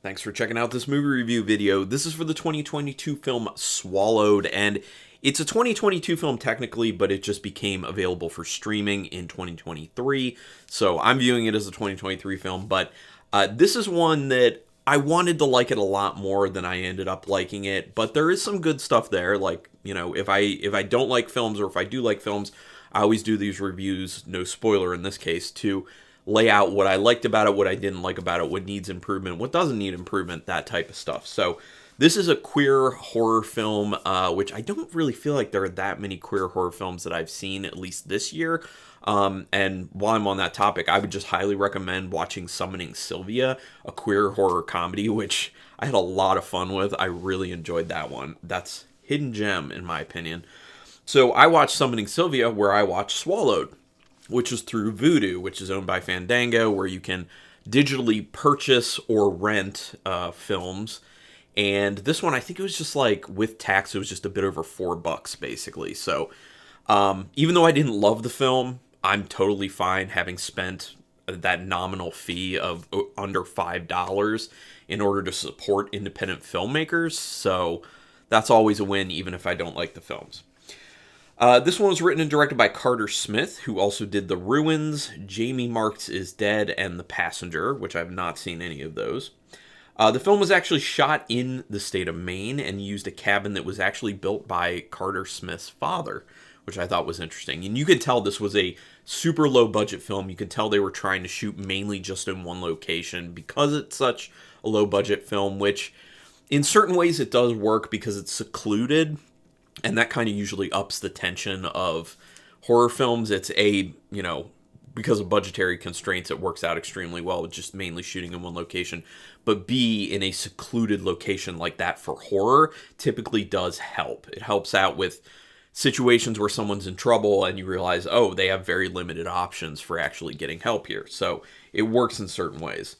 Thanks for checking out this movie review video. This is for the 2022 film Swallowed, and it's a 2022 film technically, but it just became available for streaming in 2023. So I'm viewing it as a 2023 film, but this is one that I wanted to like it a lot more than I ended up liking it, but there is some good stuff there. Like, you know, if I don't like films or if I do like films, I always do these reviews, no spoiler in this case, to lay out what I liked about it, what I didn't like about it, what needs improvement, what doesn't need improvement, that type of stuff. So this is a queer horror film, which I don't really feel like there are that many queer horror films that I've seen, at least this year. And while I'm on that topic, I would just highly recommend watching Summoning Sylvia, a queer horror comedy, which I had a lot of fun with. I really enjoyed that one. That's hidden gem, in my opinion. So I watched Summoning Sylvia, where I watched Swallowed, which is through Vudu, which is owned by Fandango, where you can digitally purchase or rent films. And this one, I think it was just like, with tax, it was just a bit over $4, basically. So even though I didn't love the film, I'm totally fine having spent that nominal fee of under $5 in order to support independent filmmakers. So that's always a win, even if I don't like the films. This one was written and directed by Carter Smith, who also did The Ruins, Jamie Marks is Dead, and The Passenger, which I've not seen any of those. The film was actually shot in the state of Maine and used a cabin that was actually built by Carter Smith's father, which I thought was interesting. And you could tell this was a super low budget film. You could tell they were trying to shoot mainly just in one location because it's such a low budget film, which in certain ways it does work because it's secluded. And that kind of usually ups the tension of horror films. It's because of budgetary constraints, it works out extremely well with just mainly shooting in one location. But B, in a secluded location like that for horror, typically does help. It helps out with situations where someone's in trouble and you realize, oh, they have very limited options for actually getting help here. So it works in certain ways.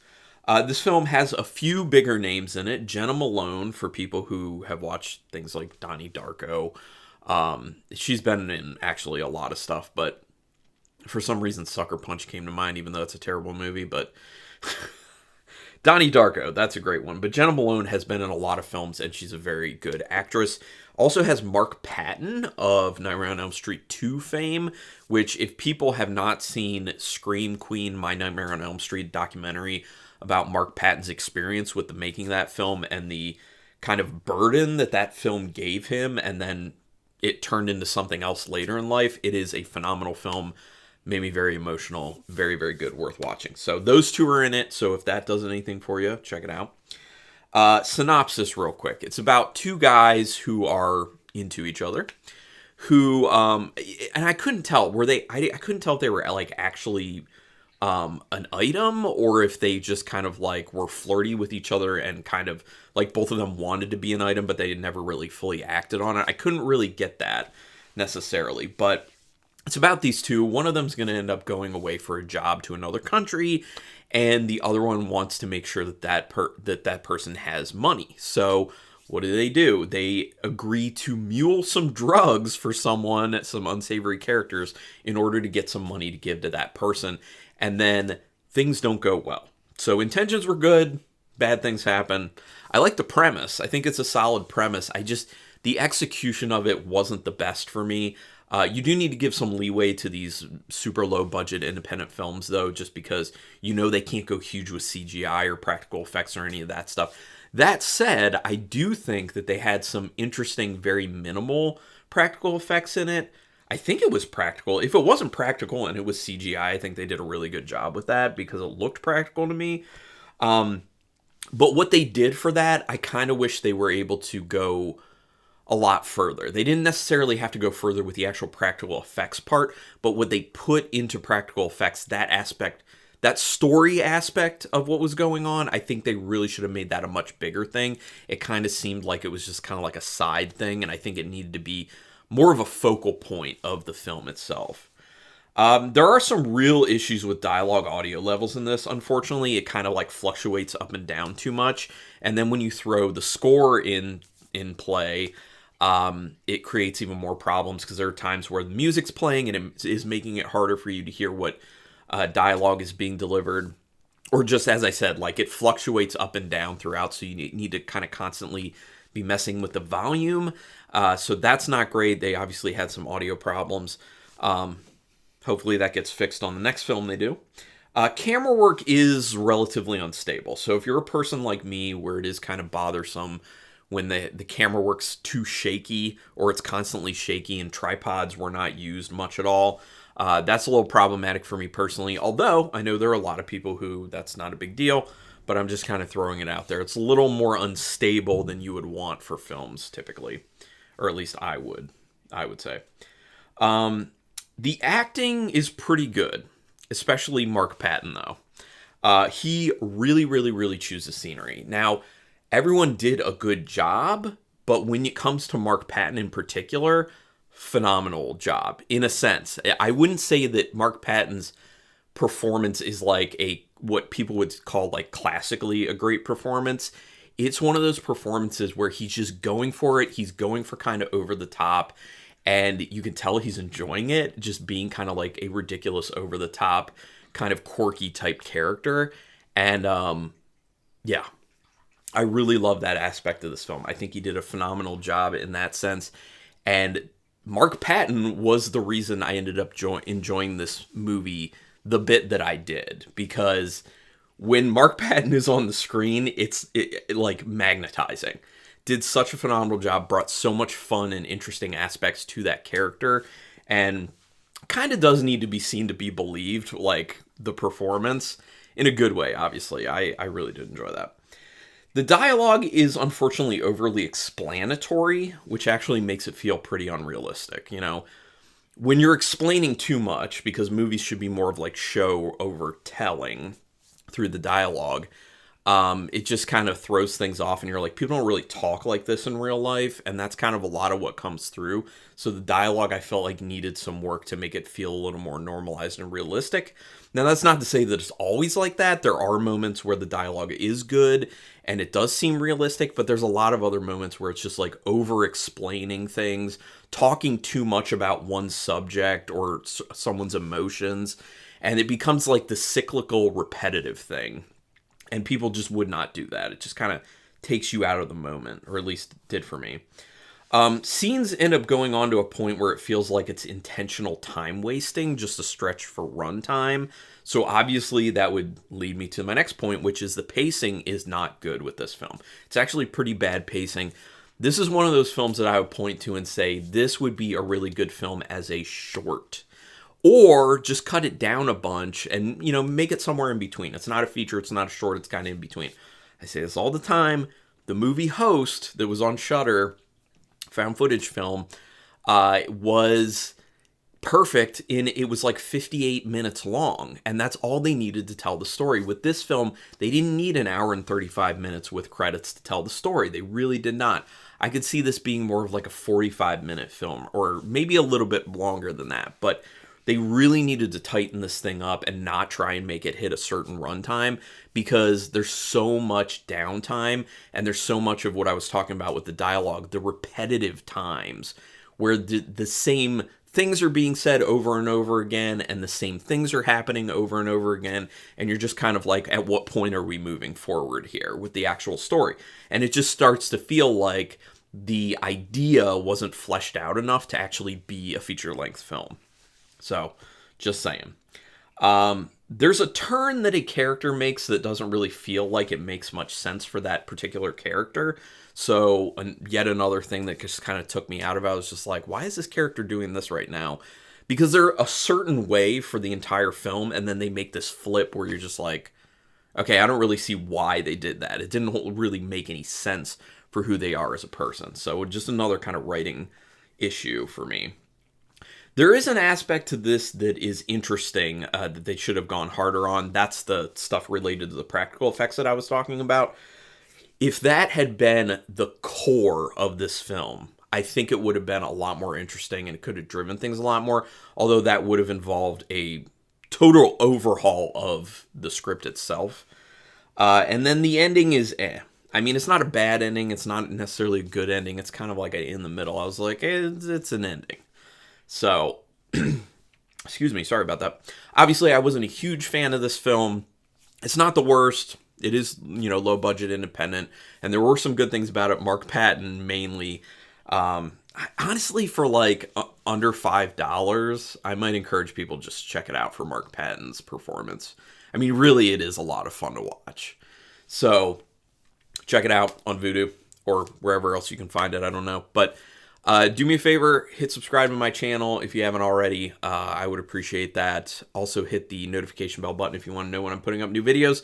This film has a few bigger names in it. Jenna Malone, for people who have watched things like Donnie Darko. She's been in actually a lot of stuff, but for some reason Sucker Punch came to mind, even though it's a terrible movie. But Donnie Darko, that's a great one. But Jenna Malone has been in a lot of films, and she's a very good actress. Also has Mark Patton of Nightmare on Elm Street 2 fame, which if people have not seen Scream Queen, My Nightmare on Elm Street documentary about Mark Patton's experience with the making of that film and the kind of burden that that film gave him, and then it turned into something else later in life. It is a phenomenal film. Made me very emotional. Very, very good. Worth watching. So those two are in it. So if that does anything for you, check it out. Synopsis real quick. It's about two guys who are into each other who, and I couldn't tell, I couldn't tell if they were like actually an item or if they just kind of like were flirty with each other and kind of like both of them wanted to be an item, but they never really fully acted on it. I couldn't really get that necessarily, but it's about these two. One of them's going to end up going away for a job to another country, and the other one wants to make sure that that person has money. So what do? They agree to mule some drugs for someone, some unsavory characters, in order to get some money to give to that person. And then things don't go well. So intentions were good, bad things happen. I like the premise. I think it's a solid premise. The execution of it wasn't the best for me. You do need to give some leeway to these super low budget independent films, though, just because they can't go huge with CGI or practical effects or any of that stuff. That said, I do think that they had some interesting, very minimal practical effects in it. I think it was practical. If it wasn't practical and it was CGI, I think they did a really good job with that because it looked practical to me. But what they did for that, I kind of wish they were able to go a lot further. They didn't necessarily have to go further with the actual practical effects part, but what they put into practical effects, that aspect, that story aspect of what was going on, I think they really should have made that a much bigger thing. It kind of seemed like it was just kind of like a side thing, and I think it needed to be more of a focal point of the film itself. There are some real issues with dialogue audio levels in this. Unfortunately, it kind of like fluctuates up and down too much. And then when you throw the score in play, it creates even more problems because there are times where the music's playing and it is making it harder for you to hear what dialogue is being delivered. or just as I said, like it fluctuates up and down throughout, so you need to kind of constantly be messing with the volume. So that's not great. They obviously had some audio problems. Hopefully that gets fixed on the next film they do. Camera work is relatively unstable. So if you're a person like me where it is kind of bothersome when the camera work's too shaky or it's constantly shaky and tripods were not used much at all, that's a little problematic for me personally. Although I know there are a lot of people who that's not a big deal, but I'm just kind of throwing it out there. It's a little more unstable than you would want for films typically, or at least I would say. The acting is pretty good, especially Mark Patton, though. He really, really, really chews the scenery. Now, everyone did a good job, but when it comes to Mark Patton in particular, phenomenal job, in a sense. I wouldn't say that Mark Patton's performance is like what people would call like classically a great performance. It's one of those performances where he's just going for it. He's going for kind of over the top. And you can tell he's enjoying it, just being kind of like a ridiculous, over the top, kind of quirky type character. And yeah, I really love that aspect of this film. I think he did a phenomenal job in that sense. And Mark Patton was the reason I ended up enjoying this movie the bit that I did. Because when Mark Patton is on the screen, it's like magnetizing. Did such a phenomenal job, brought so much fun and interesting aspects to that character, and kind of does need to be seen to be believed, like the performance, in a good way, obviously. I really did enjoy that. The dialogue is unfortunately overly explanatory, which actually makes it feel pretty unrealistic. You know, when you're explaining too much, because movies should be more of like show over telling through the dialogue, it just kind of throws things off, and you're like, people don't really talk like this in real life, and that's kind of a lot of what comes through. So the dialogue, I felt like, needed some work to make it feel a little more normalized and realistic. Now, that's not to say that it's always like that. There are moments where the dialogue is good, and it does seem realistic, but there's a lot of other moments where it's just like over-explaining things, talking too much about one subject or someone's emotions, and it becomes like the cyclical, repetitive thing. And people just would not do that. It just kind of takes you out of the moment, or at least it did for me. Scenes end up going on to a point where it feels like it's intentional time wasting, just a stretch for runtime. So obviously that would lead me to my next point, which is the pacing is not good with this film. It's actually pretty bad pacing. This is one of those films that I would point to and say, this would be a really good film as a short. Or just cut it down a bunch and, you know, make it somewhere in between. It's not a feature, it's not a short, it's kind of in between. I say this all the time. The movie Host that was on Shudder, found footage film, was perfect in it was like 58 minutes long, and that's all they needed to tell the story. With this film, they didn't need an hour and 35 minutes with credits to tell the story. They really did not. I could see this being more of like a 45-minute film, or maybe a little bit longer than that, but they really needed to tighten this thing up and not try and make it hit a certain runtime, because there's so much downtime, and there's so much of what I was talking about with the dialogue, the repetitive times, where the same things are being said over and over again, and the same things are happening over and over again, and you're just kind of like, at what point are we moving forward here with the actual story? And it just starts to feel like the idea wasn't fleshed out enough to actually be a feature-length film. So, just saying. There's a turn that a character makes that doesn't really feel like it makes much sense for that particular character. So, yet another thing that just kind of took me out of it. I was just like, why is this character doing this right now? Because they're a certain way for the entire film, and then they make this flip where you're just like, okay, I don't really see why they did that. It didn't really make any sense for who they are as a person. So, just another kind of writing issue for me. There is an aspect to this that is interesting that they should have gone harder on. That's the stuff related to the practical effects that I was talking about. If that had been the core of this film, I think it would have been a lot more interesting, and it could have driven things a lot more, although that would have involved a total overhaul of the script itself. And then the ending is I mean, it's not a bad ending. It's not necessarily a good ending. It's kind of like in the middle. I was like, it's an ending. So, excuse me, sorry about that. Obviously, I wasn't a huge fan of this film. It's not the worst. It is, low budget independent, and there were some good things about it. Mark Patton mainly. Honestly, for like under $5, I might encourage people just check it out for Mark Patton's performance. I mean, really, it is a lot of fun to watch. So check it out on Vudu or wherever else you can find it. I don't know, but do me a favor, hit subscribe to my channel if you haven't already. I would appreciate that. Also, hit the notification bell button if you want to know when I'm putting up new videos.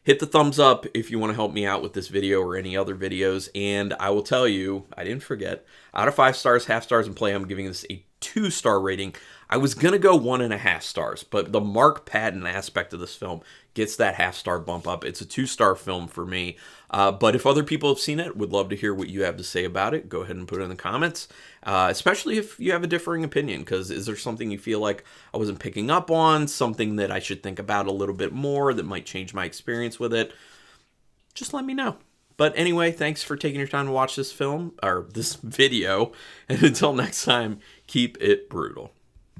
Hit the thumbs up if you want to help me out with this video or any other videos. And I will tell you, I didn't forget, out of 5 stars, half stars, and play, I'm giving this a 2-star rating. I was going to go 1.5 stars, but the Mark Patton aspect of this film gets that half-star bump up. It's a 2-star film for me. But if other people have seen it, would love to hear what you have to say about it. Go ahead and put it in the comments, especially if you have a differing opinion, because is there something you feel like I wasn't picking up on, something that I should think about a little bit more that might change my experience with it? Just let me know. But anyway, thanks for taking your time to watch this film, or this video, and until next time, keep it brutal.